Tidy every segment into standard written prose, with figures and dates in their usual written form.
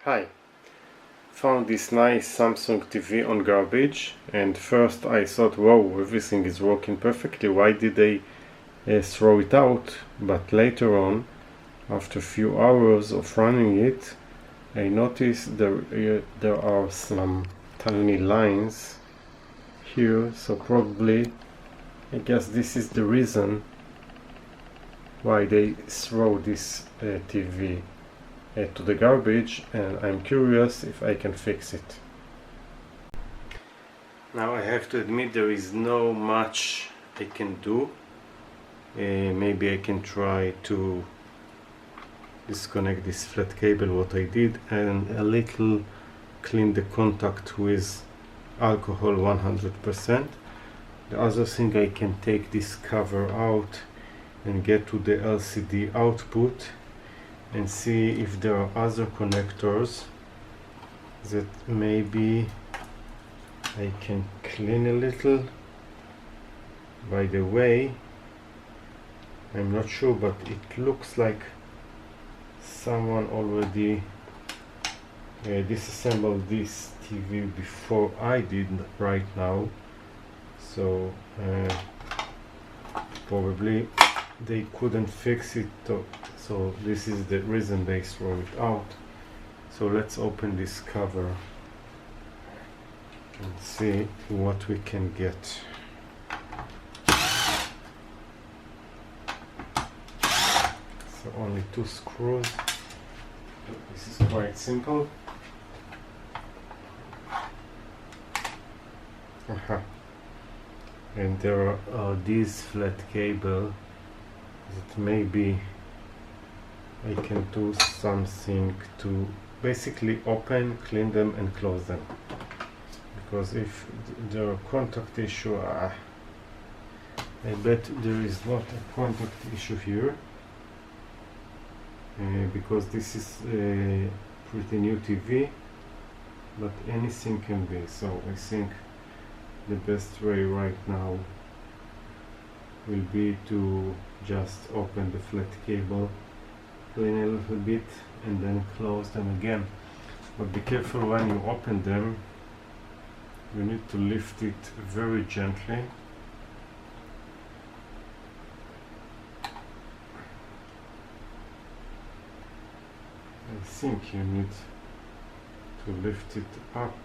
Hi, found this nice Samsung TV on garbage, and first I thought, wow, everything is working perfectly, why did they throw it out? But later on, after a few hours of running it, I noticed there are some tiny lines here, so probably I guess this is the reason why they throw this TV to the garbage, and I'm curious if I can fix it. Now I have to admit there is no much I can do. Maybe I can try to disconnect this flat cable, what I did, and a little clean the contact with alcohol 100%. The other thing, I can take this cover out and get to the LCD output and see if there are other connectors that maybe I can clean a little. By the way, I'm not sure, but it looks like someone already disassembled this TV before I did right now, so probably they couldn't fix it, so this is the reason they throw it out. So let's open this cover and see what we can get. So only 2 screws. This is quite simple. And there are these flat cable that maybe I can do something to basically open, clean them and close them, because if there are contact issue, I bet there is not a contact issue here, because this is a pretty new TV, but anything can be. So I think the best way right now will be to just open the flat cable, clean a little bit and then close them again. But be careful when you open them, you need to lift it very gently. I think you need to lift it up,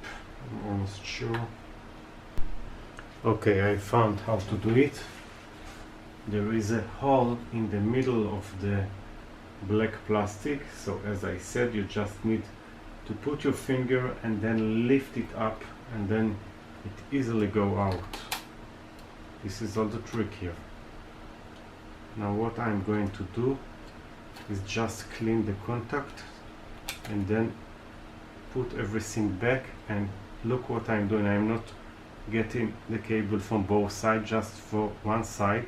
I'm almost sure. Okay, I found how to do it. There is a hole in the middle of the black plastic, so as I said, you just need to put your finger and then lift it up, and then it easily go out. This is all the trick here. Now what I'm going to do is just clean the contact and then put everything back, and look what I'm doing. I'm not getting the cable from both sides, just for one side,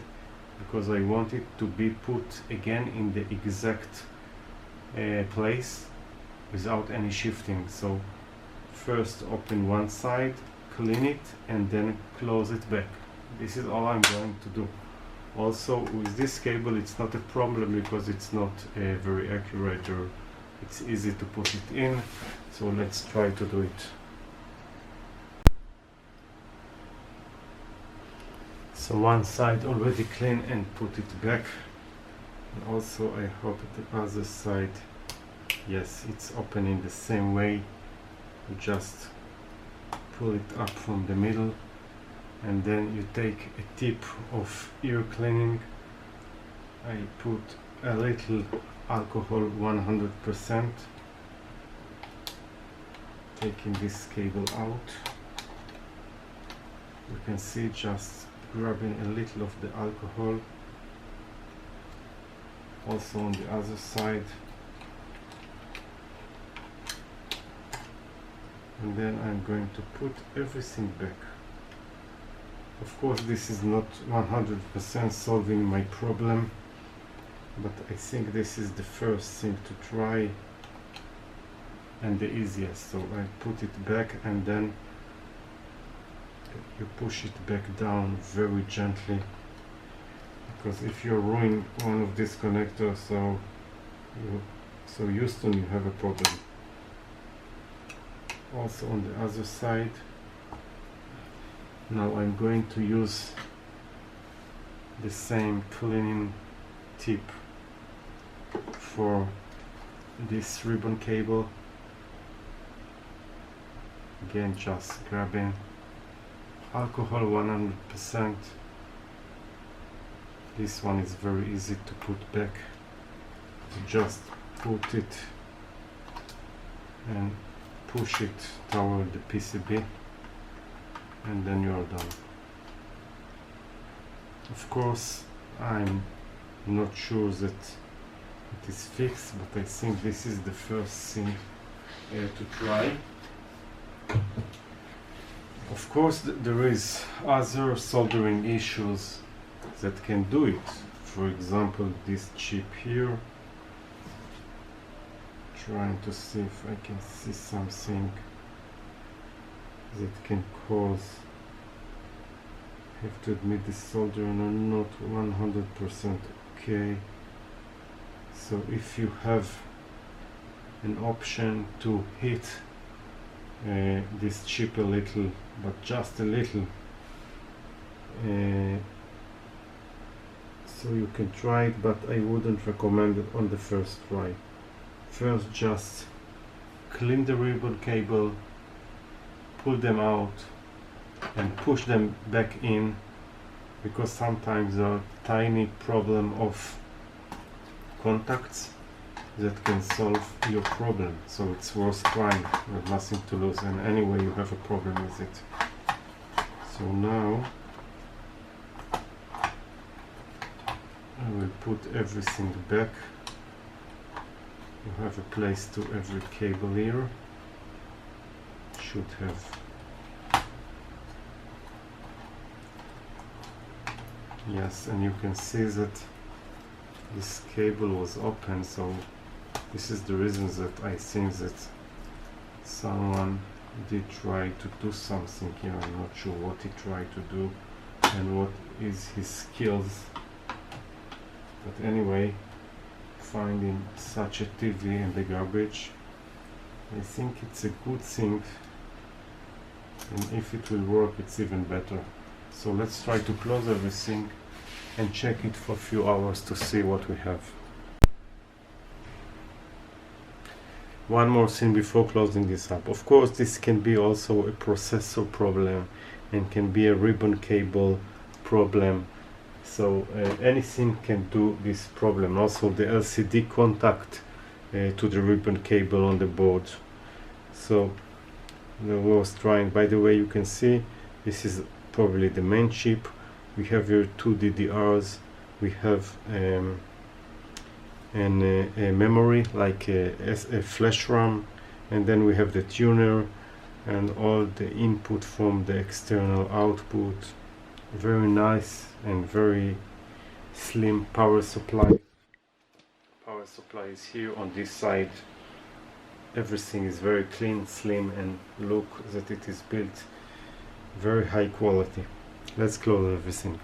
because I want it to be put again in the exact place without any shifting. So first open one side, clean it, and then close it back. This is all I'm going to do. Also with this cable it's not a problem because it's not very accurate, or it's easy to put it in. So let's try to do it. So one side already clean and put it back, and also I hope the other side, yes, it's opening the same way. You just pull it up from the middle, and then you take a tip of ear cleaning. I put a little alcohol 100%, taking this cable out. You can see just grabbing a little of the alcohol. Also on the other side, and then I'm going to put everything back. Of course this is not 100% solving my problem, but I think this is the first thing to try and the easiest. So I put it back, and then you push it back down very gently, because if you ruin one of these connectors, so Houston, you have a problem. also on the other side. Now I'm going to use the same cleaning tip for this ribbon cable. Again, just grabbing alcohol 100%. This one is very easy to put back. Just put it and push it toward the PCB, and then you're done. Of course, I'm not sure that it is fixed, but I think this is the first thing to try. Of course, there is other soldering issues that can do it. For example, this chip here. Trying to see if I can see something that can cause. I have to admit the soldering are not 100% okay. So if you have an option to hit this chip a little, but just a little, so you can try it, but I wouldn't recommend it on the first try. First, just clean the ribbon cable, pull them out and push them back in, because sometimes there are tiny problem of contacts that can solve your problem. So it's worth trying. You have nothing to lose, and anyway you have a problem with it. So now I will put everything back. You have a place to every cable here. Should have. Yes, and you can see that this cable was open, so this is the reason that I think that someone did try to do something here. I'm not sure what he tried to do and what is his skills, but anyway, finding such a TV in the garbage, I think it's a good thing, and if it will work, it's even better. So let's try to close everything and check it for a few hours to see what we have. One more thing before closing this up. Of course, this can be also a processor problem and can be a ribbon cable problem. So anything can do this problem. Also the LCD contact to the ribbon cable on the board. So I was trying. By the way, you can see this is probably the main chip. We have here two DDRs. We have a memory like a flash RAM, and then we have the tuner and all the input from the external output. Very nice and very slim power supply. Power supply is here on this side. Everything is very clean, slim, and look that it is built very high quality. Let's close everything.